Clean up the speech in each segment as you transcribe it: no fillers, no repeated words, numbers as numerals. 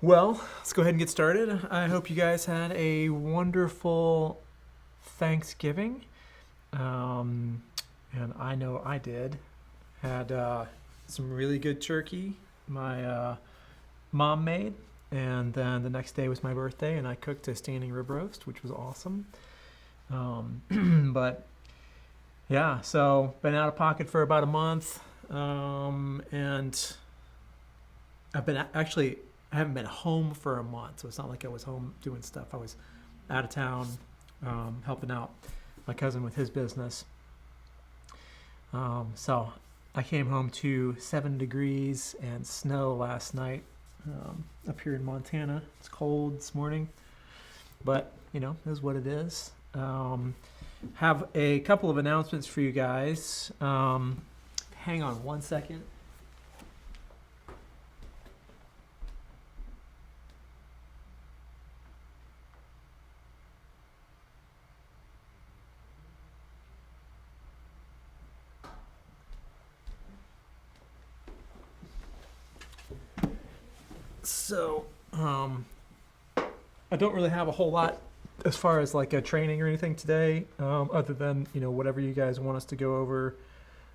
Well, let's go ahead and get started. I hope you guys had a wonderful Thanksgiving. Um, and I know I did. Had some really good turkey my mom made. And then the next day was my birthday, and I cooked a standing rib roast, which was awesome. But yeah, so been out of pocket for about a month. And I've been actually I haven't been home for a month, so it's not like I was home doing stuff. I was out of town, helping out my cousin with his business. So I came home to 7 degrees and snow last night up here in Montana. It's cold this morning, but it is what it is. Have a couple of announcements for you guys. Hang on one second. So, I don't really have a whole lot as far as like a training or anything today, other than whatever you guys want us to go over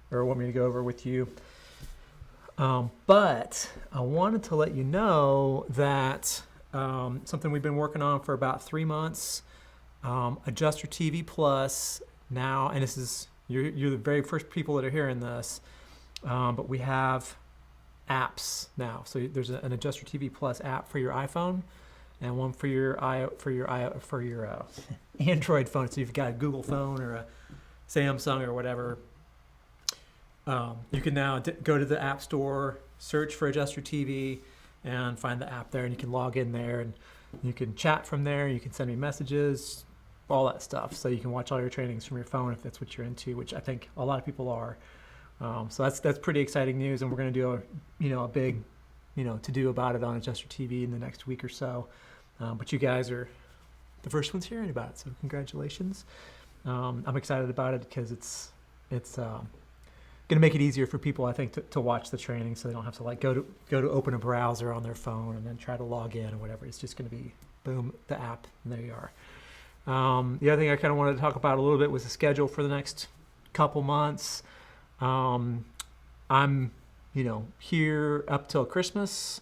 or want me to go over with you. But I wanted to let you know that something we've been working on for about 3 months, Adjuster TV Plus now, and this is you're the very first people that are hearing this, but we have apps now. So there's an Adjuster TV Plus app for your iPhone, and one for your Android phone. So you've got a Google phone or a Samsung or whatever. You can now go to the App Store, search for Adjuster TV, and find the app there, and you can log in there, and you can chat from there. You can send me messages, all that stuff. So you can watch all your trainings from your phone if that's what you're into, which I think a lot of people are. So that's pretty exciting news, and we're going to do a big to do about it on Adjuster TV in the next week or so. But you guys are the first ones hearing about it, so congratulations. I'm excited about it because it's going to make it easier for people, I think, to watch the training, so they don't have to like go to open a browser on their phone and then try to log in or whatever. It's just going to be boom, the app, and there you are. The other thing I kind of wanted to talk about a little bit was the schedule for the next couple months. I'm here up till Christmas,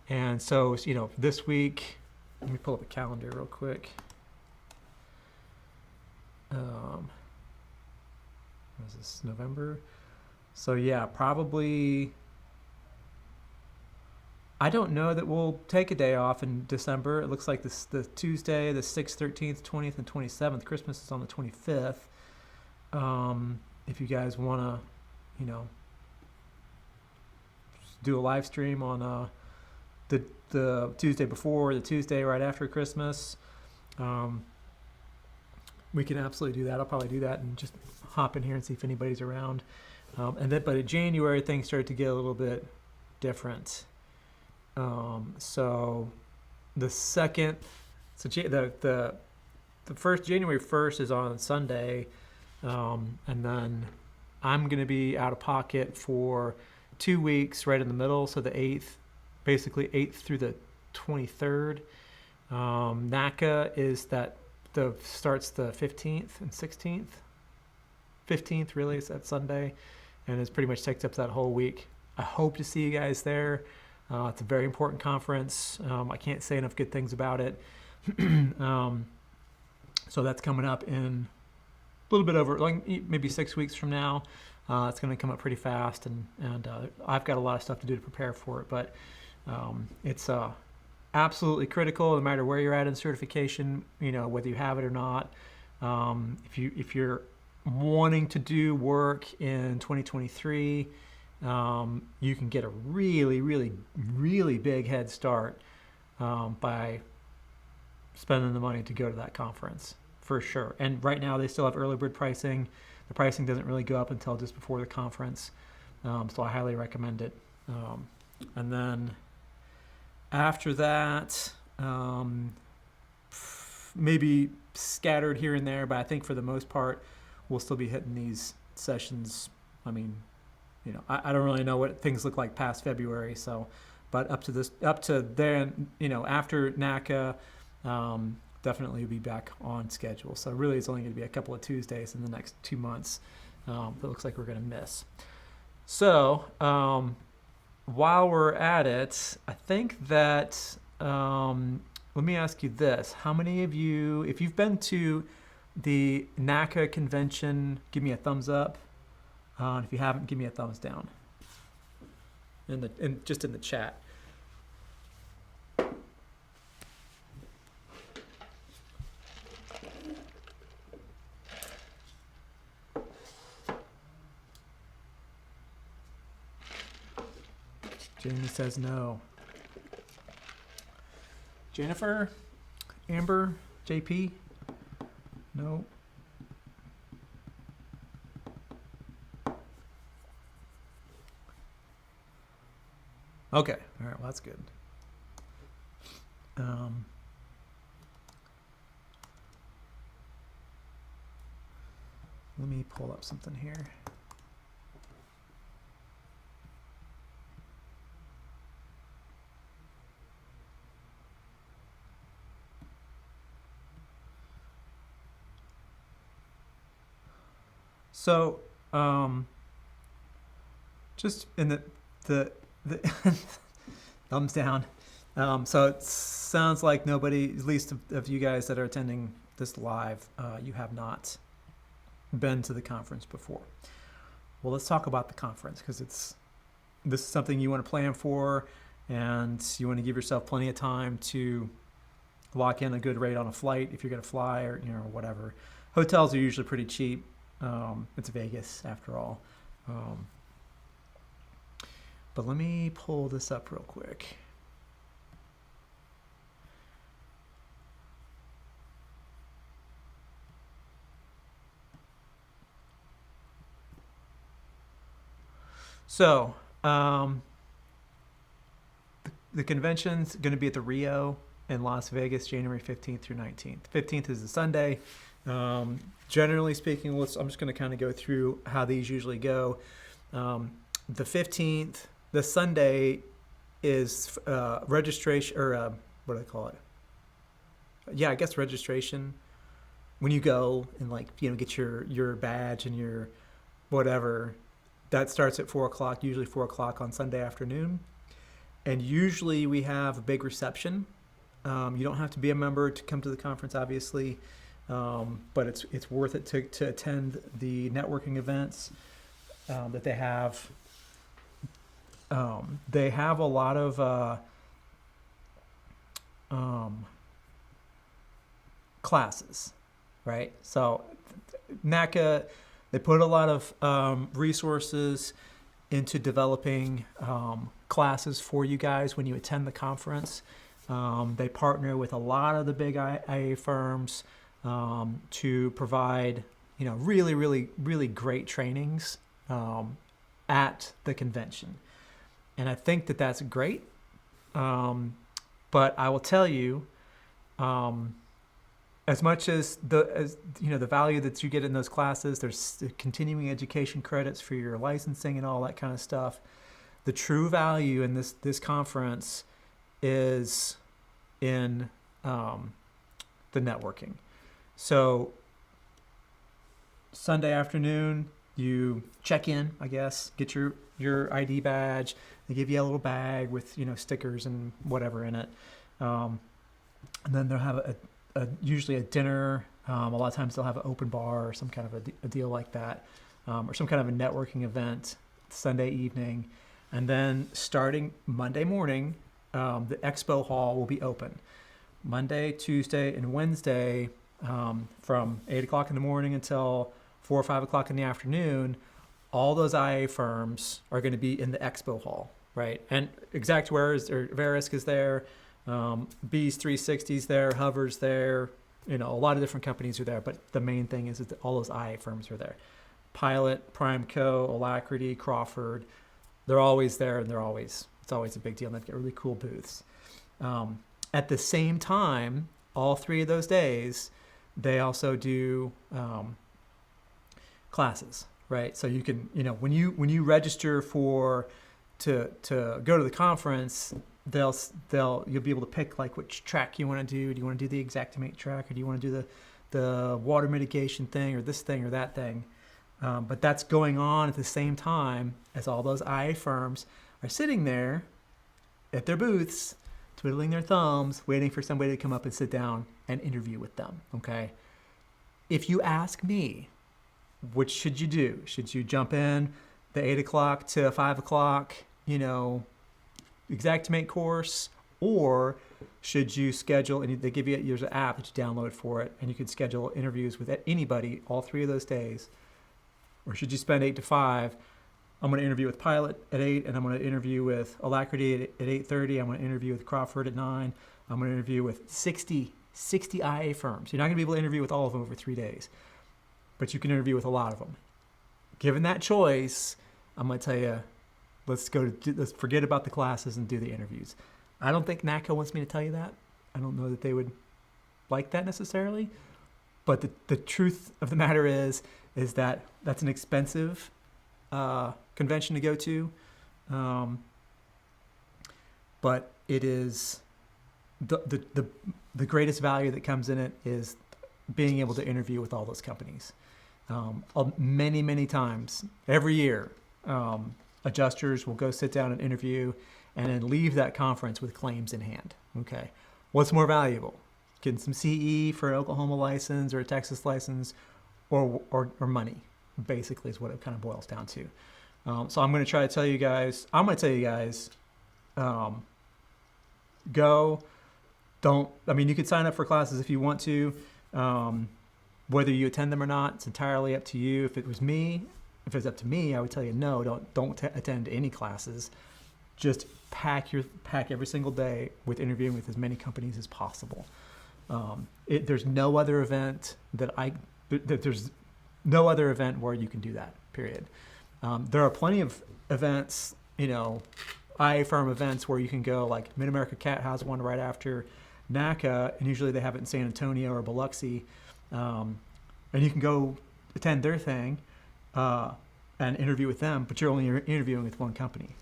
and so this week, let me pull up a calendar real quick. What is this, November? So yeah, probably, I don't know that we'll take a day off in December. It looks like the Tuesday, the 6th, 13th, 20th, and 27th. Christmas is on the 25th. If you guys want to, do a live stream on the Tuesday before, the Tuesday right after Christmas, we can absolutely do that. I'll probably do that and just hop in here and see if anybody's around. But in January, things started to get a little bit different. So the first January 1st is on Sunday, and then I'm going to be out of pocket for 2 weeks right in the middle. So the 8th, basically 8th through the 23rd. NACA is starts the 15th and 16th. 15th really is that Sunday, and it pretty much takes up that whole week. I hope to see you guys there. It's a very important conference. I can't say enough good things about it. So that's coming up in a little bit over, like maybe 6 weeks from now. It's going to come up pretty fast, and I've got a lot of stuff to do to prepare for it. But it's absolutely critical, no matter where you're at in certification. Whether you have it or not. If you're wanting to do work in 2023, you can get a really, really, really big head start by spending the money to go to that conference, for sure. And right now they still have early bird pricing. The pricing doesn't really go up until just before the conference, so I highly recommend it. And then after that, maybe scattered here and there, but I think for the most part, we'll still be hitting these sessions. I mean, I don't really know what things look like past February, so But up to then, after NACA, definitely be back on schedule. So really, it's only going to be a couple of Tuesdays in the next 2 months that looks like we're going to miss. So while we're at it, I think that let me ask you this: how many of you, if you've been to the NACA convention, give me a thumbs up. If you haven't, give me a thumbs down. Just in the chat. Jamie says no. Jennifer, Amber, JP, no. Okay, all right, well, that's good. Let me pull up something here. So, just in the thumbs down. So it sounds like nobody, at least of you guys that are attending this live, you have not been to the conference before. Well, let's talk about the conference, because this is something you want to plan for, and you want to give yourself plenty of time to lock in a good rate on a flight if you're going to fly, or whatever. Hotels are usually pretty cheap. It's Vegas after all. But let me pull this up real quick. So, the convention's going to be at the Rio in Las Vegas, January 15th through 19th. 15th is a Sunday. Generally speaking, I'm just going to kind of go through how these usually go. The 15th, the Sunday, is registration, or what do I call it? Yeah, I guess registration. When you go and get your badge and your whatever, that starts at 4 o'clock, usually 4 o'clock on Sunday afternoon. And usually we have a big reception. You don't have to be a member to come to the conference, obviously. But it's worth it to attend the networking events that they have. They have a lot of classes, right? So NACA, they put a lot of resources into developing classes for you guys when you attend the conference. They partner with a lot of the big IA firms to provide, really, really, really great trainings at the convention. And I think that that's great. But I will tell you, as much as the value that you get in those classes, there's continuing education credits for your licensing and all that kind of stuff. The true value in this conference is in the networking. So Sunday afternoon, you check in, I guess, get your ID badge. They give you a little bag with stickers and whatever in it, and then they'll have usually a dinner. A lot of times they'll have an open bar or some kind of a deal like that, or some kind of a networking event Sunday evening, and then starting Monday morning, the expo hall will be open. Monday, Tuesday, and Wednesday, from 8 o'clock in the morning until 4 or 5 o'clock in the afternoon, all those IA firms are going to be in the expo hall, right? And Verisk is there, Bees 360's there, Hover's there, a lot of different companies are there, but the main thing is that all those IA firms are there. Pilot, Primeco, Alacrity, Crawford, they're always there, and it's always a big deal, and they've got really cool booths. At the same time, all 3 of those days, they also do classes, right? So you can, when you register for to go to the conference, you'll be able to pick like which track you want to do. Do you want to do the Xactimate track, or do you want to do the water mitigation thing, or this thing or that thing? But that's going on at the same time as all those IA firms are sitting there at their booths, twiddling their thumbs, waiting for somebody to come up and sit down and interview with them. Okay. If you ask me, which should you do? Should you jump in the 8 o'clock to 5 o'clock, Xactimate course, or should you schedule, and they give you, there's an app that you download for it, and you can schedule interviews with anybody all 3 of those days, or should you spend 8 to 5? I'm going to interview with Pilot at 8, and I'm going to interview with Alacrity at 8:30. I'm going to interview with Crawford at 9. I'm going to interview with 60 IA firms. You're not going to be able to interview with all of them over 3 days, but you can interview with a lot of them. Given that choice, I'm going to tell you, let's forget about the classes and do the interviews. I don't think NACA wants me to tell you that. I don't know that they would like that necessarily, but the truth of the matter is that that's an expensive convention to go to, but it is the greatest value that comes in it is being able to interview with all those companies. Many times every year, adjusters will go sit down and interview and then leave that conference with claims in hand. Okay, what's more valuable, getting some CE for an Oklahoma license or a Texas license, or money? Basically is what it kind of boils down to. So I'm going to try to tell you guys, go. You could sign up for classes if you want to. Whether you attend them or not, it's entirely up to you. If it was up to me, I would tell you, no, don't attend any classes. Just pack every single day with interviewing with as many companies as possible. There's no other event there's no other event where you can do that, period. There are plenty of events, IA firm events where you can go, like Mid-America Cat has one right after NACA, and usually they have it in San Antonio or Biloxi. And you can go attend their thing and interview with them, but you're only interviewing with one company,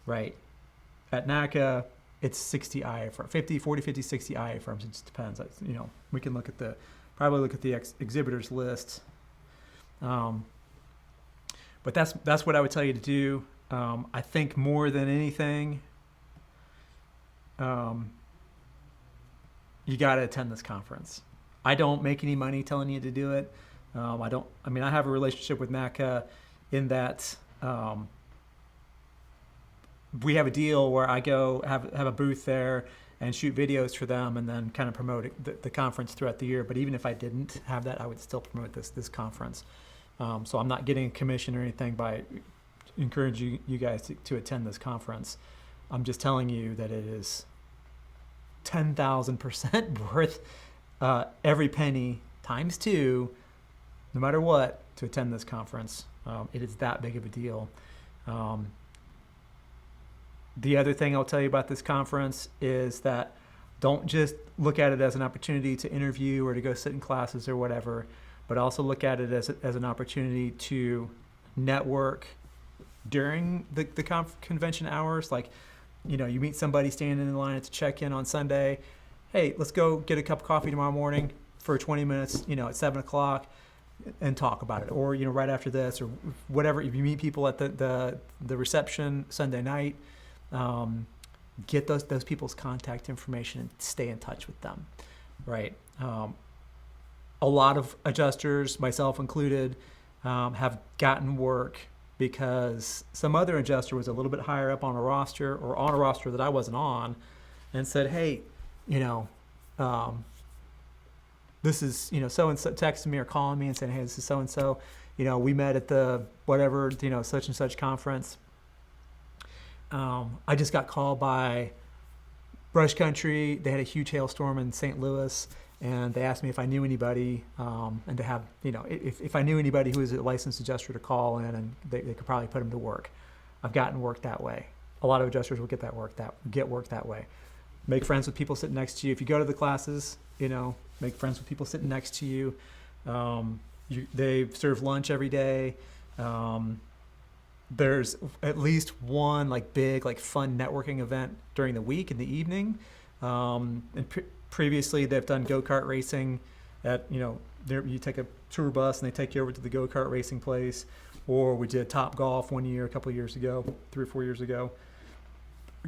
right? At NACA, it's 60 IA firms, 50, 60 IA firms. It just depends. We can probably look at the exhibitors list. But that's what I would tell you to do. I think more than anything, you got to attend this conference. I don't make any money telling you to do it. I have a relationship with NACA in that we have a deal where I go have a booth there and shoot videos for them, and then kind of promote the conference throughout the year. But even if I didn't have that, I would still promote this conference. So I'm not getting a commission or anything by encouraging you guys to attend this conference. I'm just telling you that it is 10,000% worth every penny times 2, no matter what, to attend this conference. It is that big of a deal. The other thing I'll tell you about this conference is that don't just look at it as an opportunity to interview or to go sit in classes or whatever, but also look at it as an opportunity to network during the convention hours. Like, you meet somebody standing in line to check in on Sunday. Hey, let's go get a cup of coffee tomorrow morning for 20 minutes, at 7 o'clock and talk about it. Or, right after this or whatever. If you meet people at the reception Sunday night, get those people's contact information and stay in touch with them, right? A lot of adjusters, myself included, have gotten work because some other adjuster was a little bit higher up on a roster or on a roster that I wasn't on, and said, hey, this is, so-and-so texting me or calling me and saying, hey, this is so-and-so, we met at the whatever, such and such conference. I just got called by Brush Country. They had a huge hailstorm in St. Louis, and they asked me if I knew anybody, and to have, if I knew anybody who was a licensed adjuster to call in, and they could probably put them to work. I've gotten work that way. A lot of adjusters will get work that way. Make friends with people sitting next to you. If you go to the classes, make friends with people sitting next to you. They serve lunch every day. there's at least one like big like fun networking event during the week in the evening. And previously they've done go-kart racing at, you take a tour bus and they take you over to the go-kart racing place. Or we did Top Golf one year, a couple of years ago, 3 or 4 years ago.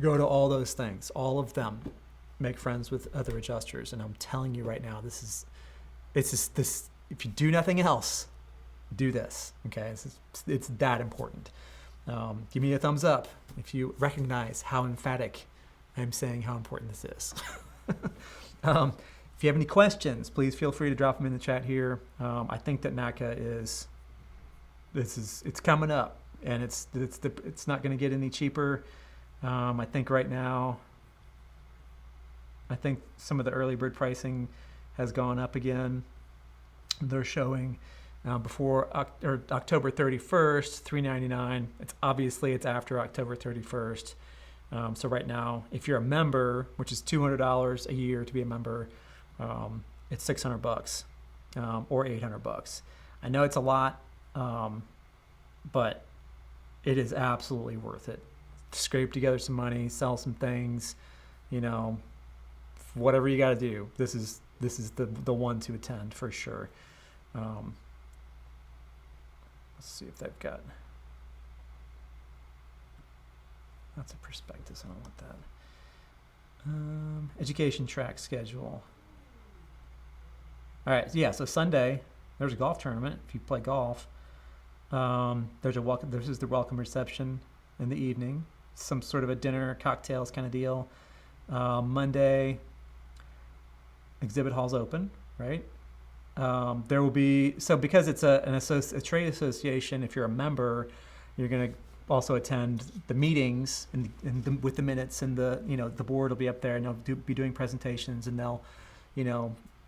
Go to all those things, all of them. Make friends with other adjusters. And I'm telling you right now, it's this, if you do nothing else, do this, okay? It's that important. Give me a thumbs up if you recognize how emphatic I'm saying how important this is. If you have any questions, please feel free to drop them in the chat here. I think that NACA it's coming up, and it's not going to get any cheaper. I think right now, some of the early bird pricing has gone up again. They're showing before October 31st, $399. It's after October 31st. So right now, if you're a member, which is $200 a year to be a member, it's $600 or $800. I know it's a lot, but it is absolutely worth it. Scrape together some money, sell some things, whatever you got to do. This is the one to attend for sure. Let's see if they've got. That's a prospectus. I don't want that. Education track schedule. All right. Yeah. So Sunday, there's a golf tournament. If you play golf, there's a welcome. This is the welcome reception in the evening. Some sort of a dinner, cocktails kind of deal. Monday, exhibit hall's open, right? There will be, because it's a trade association. If you're a member, you're going to also attend the meetings with the minutes, and the board will be up there and they'll be doing presentations, and they'll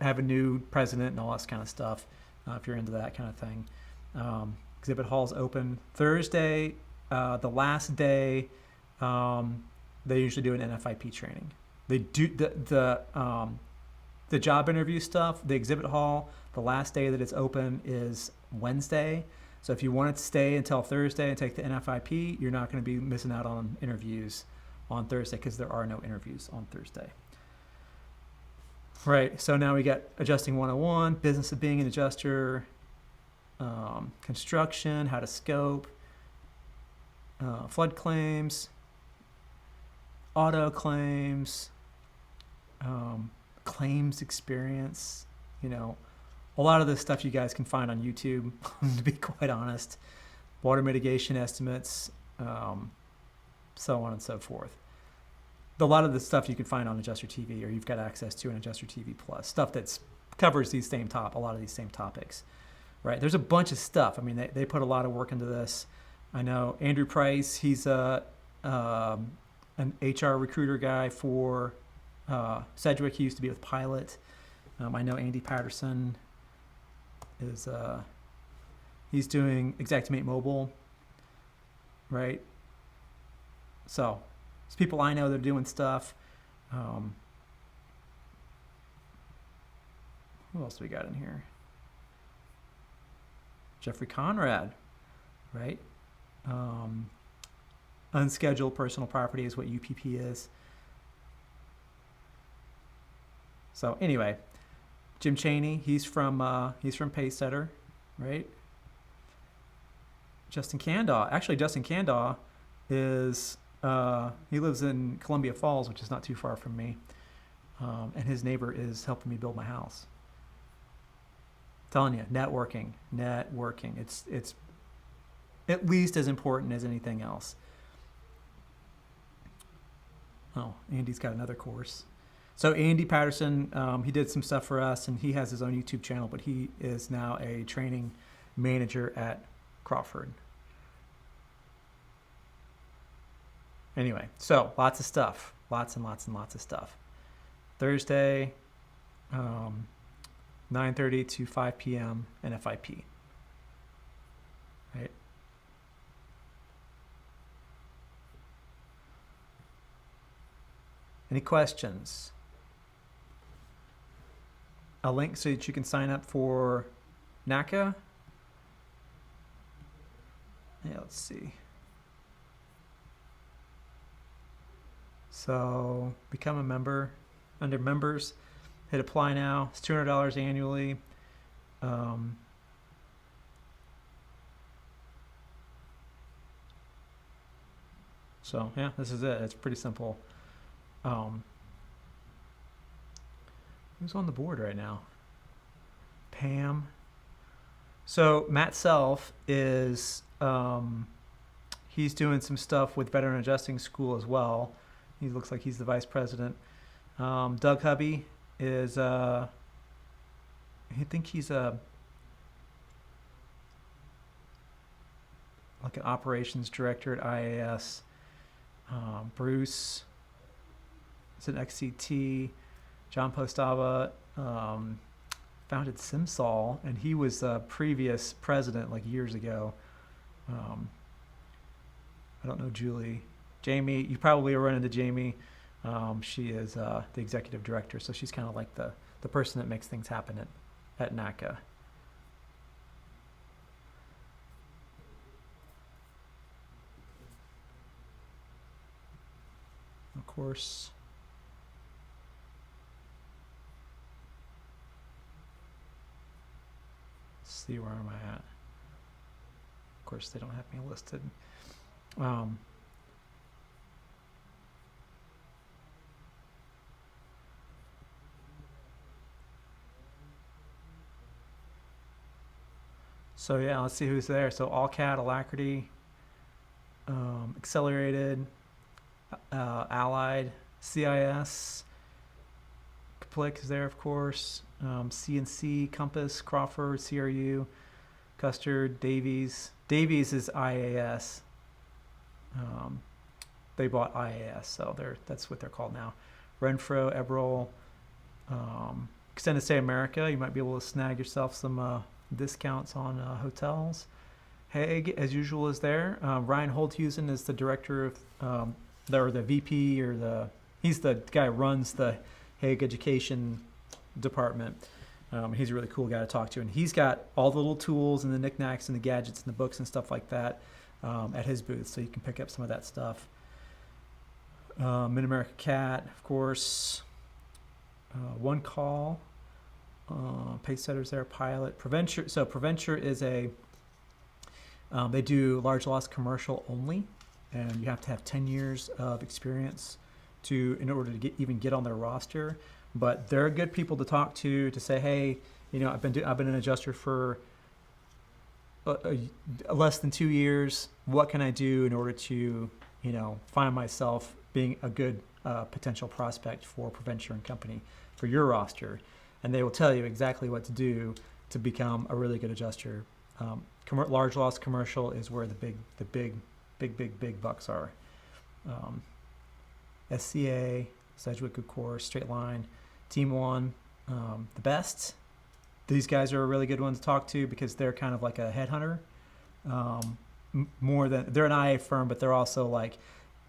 have a new president and all that kind of stuff. If you're into that kind of thing, exhibit hall's open Thursday, the last day. They usually do an NFIP training. They do the job interview stuff. The exhibit hall, the last day that it's open is Wednesday. So if you wanted to stay until Thursday and take the NFIP, you're not going to be missing out on interviews on Thursday, because there are no interviews on Thursday. Right, so now we got Adjusting 101, Business of Being an Adjuster, Construction, How to Scope, Flood Claims, Auto Claims, Claims Experience, a lot of this stuff you guys can find on YouTube, to be quite honest. Water mitigation estimates, so on and so forth. A lot of the stuff you can find on Adjuster TV, or you've got access to an Adjuster TV Plus, stuff that covers a lot of these same topics, right? There's a bunch of stuff. I mean, they put a lot of work into this. I know Andrew Price, he's an HR recruiter guy for Sedgwick. He used to be with Pilot. I know Andy Patterson is he's doing Xactimate Mobile, right? So it's people I know that are doing stuff. Who else do we got in here? Jeffrey Conrad, right? Unscheduled personal property is what UPP is. So anyway, Jim Chaney, he's from Pacesetter, right? Justin Candaw is he lives in Columbia Falls, which is not too far from me, and his neighbor is helping me build my house. Telling you, networking. It's at least as important as anything else. Oh, Andy's got another course. So Andy Patterson, he did some stuff for us, and he has his own YouTube channel, but he is now a training manager at Crawford. Anyway, so lots of stuff. Lots and lots and lots of stuff. Thursday, 9:30 to 5 p.m. NFIP. Right? Any questions? A link so that you can sign up for NACA. Yeah, let's see. So become a member. Under members, hit apply now. It's $200 annually. So yeah, this is it. It's pretty simple. Who's on the board right now? Pam. So Matt Self is he's doing some stuff with Veteran Adjusting School as well. He looks like he's the vice president. Doug Hubby is I think he's like an operations director at IAS. Bruce is an XCT. John Postava founded Simsol, and he was a previous president like years ago. I don't know Julie. Jamie, you probably run into Jamie. She is the executive director, so she's kind of like the person that makes things happen at NACA. Of course, let's see, where am I at? Of course, they don't have me listed. So yeah, let's see who's there. So AllCat, Alacrity, Accelerated, Allied, CIS, Caplick is there, of course. CNC, Compass, Crawford, CRU, Custard, Davies. Davies is IAS. They bought IAS, so that's what they're called now. Renfro, Eberl, Extended Stay America. You might be able to snag yourself some discounts on hotels. Hague, as usual, is there. Ryan Holthusen is the director of, or the VP, or he's the guy who runs the Hague Education Department. He's a really cool guy to talk to, and he's got all the little tools and the knickknacks and the gadgets and the books and stuff like that at his booth, so you can pick up some of that stuff. Mid-America Cat, of course. One Call. Pacesetters there. Pilot. Preventure. So Preventure is they do large loss commercial only, and you have to have 10 years of experience in order to get on their roster. But they're good people to talk to say, hey, I've been an adjuster for less than 2 years. What can I do in order to find myself being a good potential prospect for Preventure and Company for your roster? And they will tell you exactly what to do to become a really good adjuster. Large loss commercial is where the big bucks are. SCA, Sedgwick, of course, Straight Line, Team One, the best. These guys are a really good one to talk to because they're kind of like a headhunter. More than they're an IA firm, but they're also like,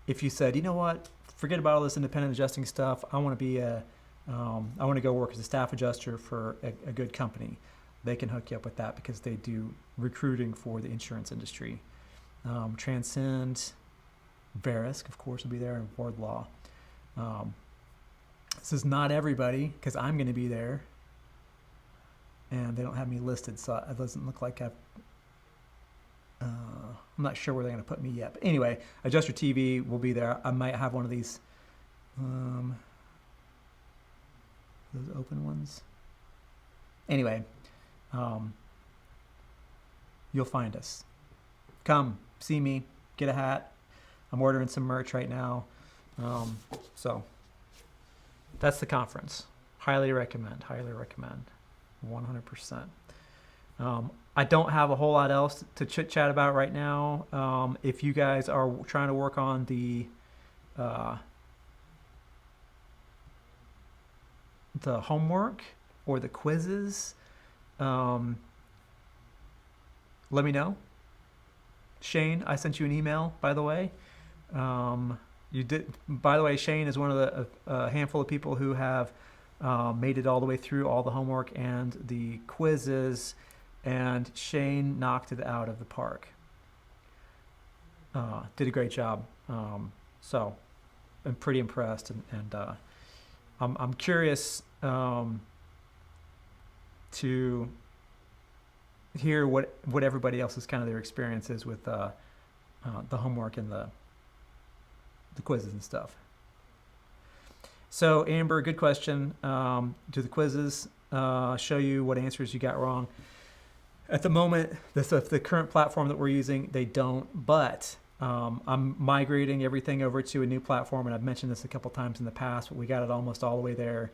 if you said, what, forget about all this independent adjusting stuff. I want to go work as a staff adjuster for a good company. They can hook you up with that because they do recruiting for the insurance industry. Transcend, Verisk, of course, will be there, and Wardlaw. This is not everybody because I'm going to be there, and they don't have me listed, so it doesn't look like I'm not sure where they're going to put me yet. But anyway, Adjuster TV will be there. I might have one of these. Those open ones. Anyway, you'll find us. Come see me, get a hat. I'm ordering some merch right now. So that's the conference. Highly recommend. 100%. I don't have a whole lot else to chit chat about right now. If you guys are trying to work on the homework or the quizzes, let me know. Shane, I sent you an email, by the way. You did. By the way, Shane is one of the handful of people who have made it all the way through all the homework and the quizzes, and Shane knocked it out of the park. Did a great job. So I'm pretty impressed, and I'm curious to hear what everybody else's kind of their experience is with the homework and the quizzes and stuff. So Amber, good question. Do the quizzes show you what answers you got wrong? At the moment, the current platform that we're using, they don't, but I'm migrating everything over to a new platform, and I've mentioned this a couple times in the past, but we got it almost all the way there.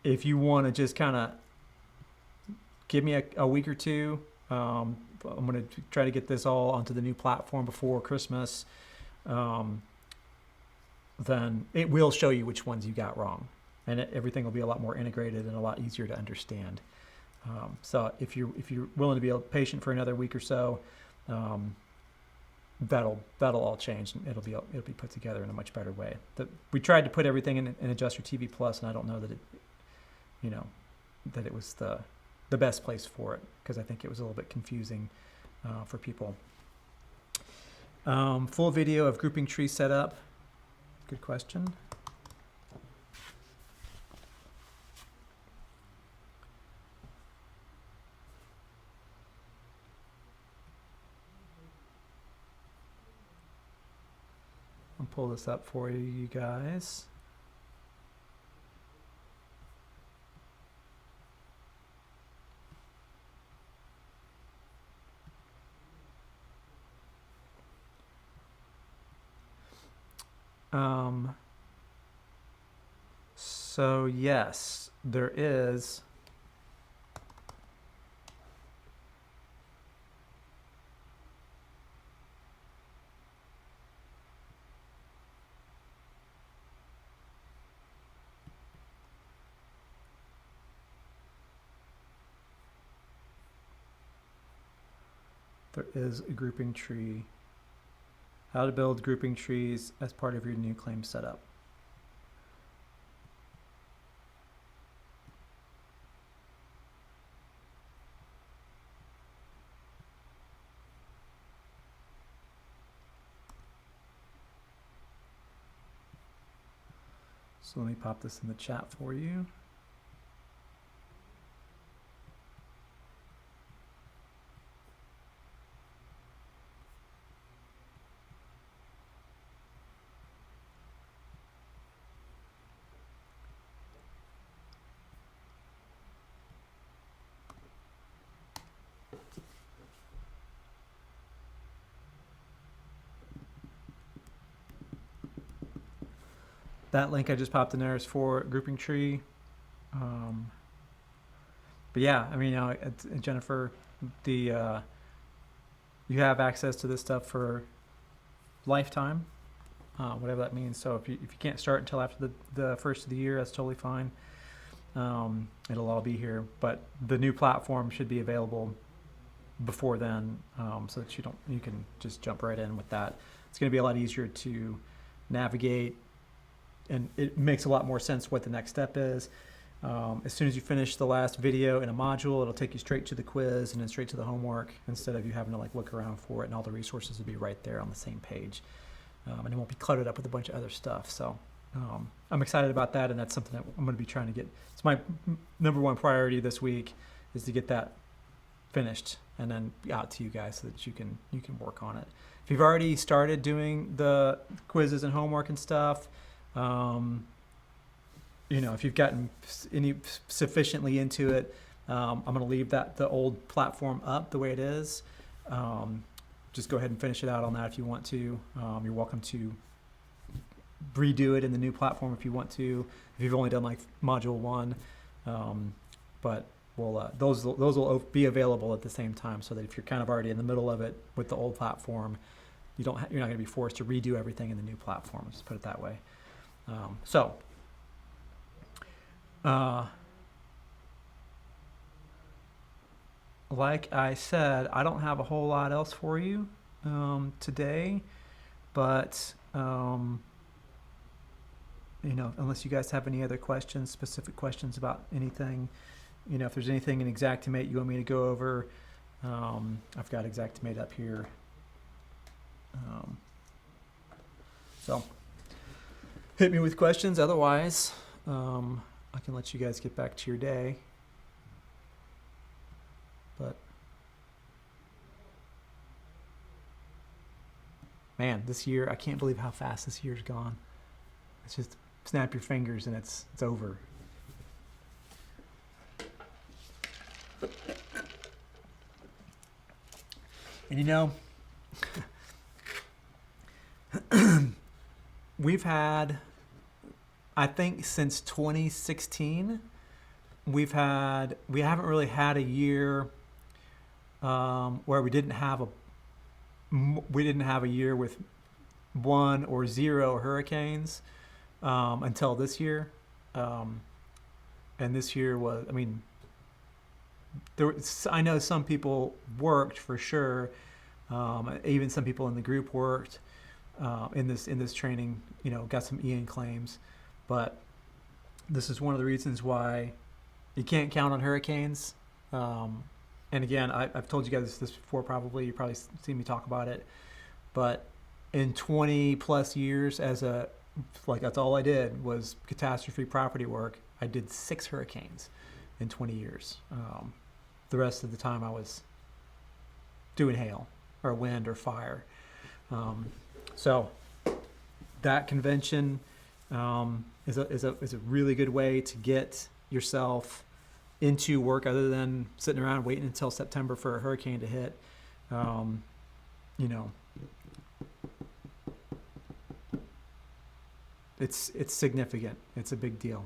If you want to just kind of give me a week or two, I'm going to try to get this all onto the new platform before Christmas. Then it will show you which ones you got wrong, and everything will be a lot more integrated and a lot easier to understand. So if you're willing to be patient for another week or so, that'll all change, and it'll be put together in a much better way. We tried to put everything in Adjuster TV Plus, and I don't know that that it was the best place for it, because I think it was a little bit confusing for people. Full video of grouping tree setup. Good question. I'll pull this up for you guys. So yes, there is. There is a grouping tree. How to build grouping trees as part of your new claim setup. So let me pop this in the chat for you. That link I just popped in there is for grouping tree. But yeah, I mean, Jennifer, you have access to this stuff for lifetime, whatever that means. So if you can't start until after the first of the year, that's totally fine. It'll all be here, but the new platform should be available before then, so that you can just jump right in with that. It's going to be a lot easier to navigate, and it makes a lot more sense what the next step is. As soon as you finish the last video in a module, it'll take you straight to the quiz and then straight to the homework, instead of you having to look around for it, and all the resources will be right there on the same page. And it won't be cluttered up with a bunch of other stuff. So I'm excited about that, and that's something that I'm going to be trying to get. It's my number one priority this week, is to get that finished and then out to you guys so that you can work on it. If you've already started doing the quizzes and homework and stuff, if you've gotten any sufficiently into it, I'm going to leave the old platform up the way it is. Just go ahead and finish it out on that if you want to. You're welcome to redo it in the new platform if you want to, if you've only done module 1. But those will be available at the same time, so that if you're kind of already in the middle of it with the old platform, you're not going to be forced to redo everything in the new platform. Let's put it that way. Like I said, I don't have a whole lot else for you today, but unless you guys have any other questions, specific questions about anything, if there's anything in Xactimate you want me to go over, I've got Xactimate up here. So hit me with questions. Otherwise, I can let you guys get back to your day. But man, this year, I can't believe how fast this year's gone. It's just snap your fingers and it's over. And you know, we've had, I think since 2016, we haven't really had a year where we didn't have a year with 1 or 0 hurricanes until this year. And this year was, I mean, I know some people worked for sure. Even some people in the group worked in this training. You know, got some Ian claims, but this is one of the reasons why you can't count on hurricanes. And again, I've told you guys this before. Probably you probably seen me talk about it, but in 20 plus years, that's all I did was catastrophe property work. I did 6 hurricanes in 20 years. The rest of the time I was doing hail or wind or fire. So that convention is a really good way to get yourself into work other than sitting around waiting until September for a hurricane to hit. You know, it's significant. It's a big deal.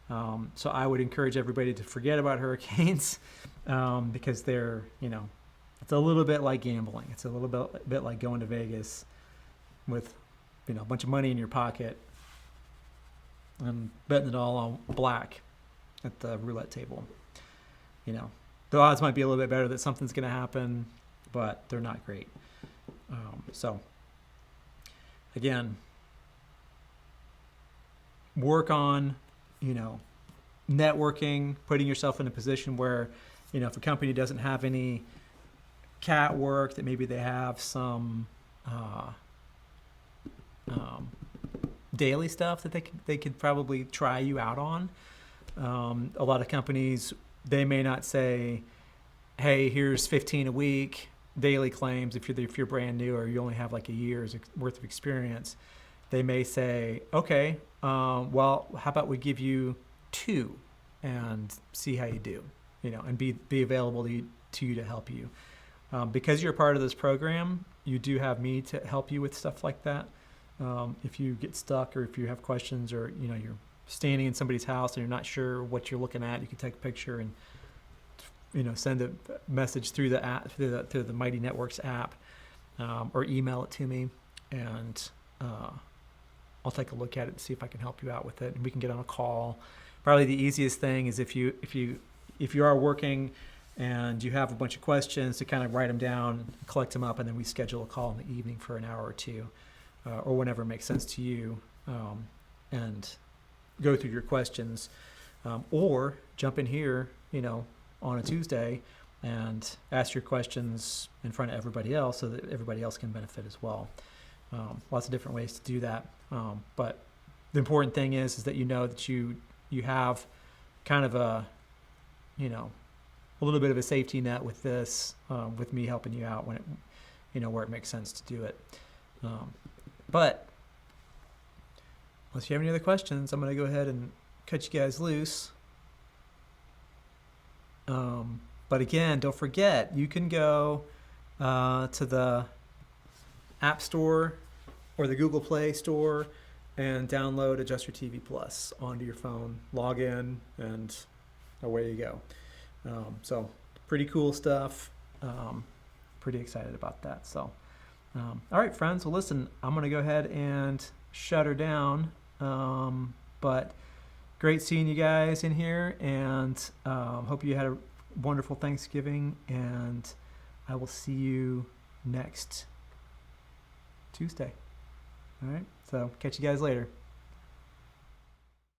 So I would encourage everybody to forget about hurricanes because they're, you know, it's a little bit like gambling. It's a little bit like going to Vegas with, you know, a bunch of money in your pocket and betting it all on black at the roulette table. You know, the odds might be a little bit better that something's going to happen, but they're not great. So again, work on, you know, networking, putting yourself in a position where, you know, if a company doesn't have any cat work, that maybe they have some daily stuff that they could probably try you out on. A lot of companies, they may not say, hey, here's 15 a week daily claims if you're brand new or you only have like a year's worth of experience. They may say, okay, well, how about we give you 2 and see how you do, you know, and be available to you to help you. Because you're a part of this program, you do have me to help you with stuff like that. If you get stuck or if you have questions or, you know, you're standing in somebody's house and you're not sure what you're looking at, you can take a picture and, you know, send a message through the app, through the Mighty Networks app, or email it to me, and I'll take a look at it and see if I can help you out with it, and we can get on a call. Probably the easiest thing is if you are working and you have a bunch of questions, to kind of write them down, collect them up, and then we schedule a call in the evening for an hour or 2, or whenever makes sense to you, and go through your questions, or jump in here, you know, on a Tuesday and ask your questions in front of everybody else so that everybody else can benefit as well. Lots of different ways to do that. But the important thing is that you know that you have kind of a, you know, a little bit of a safety net with this, with me helping you out when it, you know, where it makes sense to do it. But unless you have any other questions, I'm going to go ahead and cut you guys loose. But again, don't forget, you can go to the App Store or the Google Play Store and download Adjuster TV Plus onto your phone, log in, and away you go. So pretty cool stuff. Pretty excited about that. So, all right, friends. Well, listen, I'm going to go ahead and shut her down. But great seeing you guys in here, and hope you had a wonderful Thanksgiving, and I will see you next Tuesday. All right, so catch you guys later.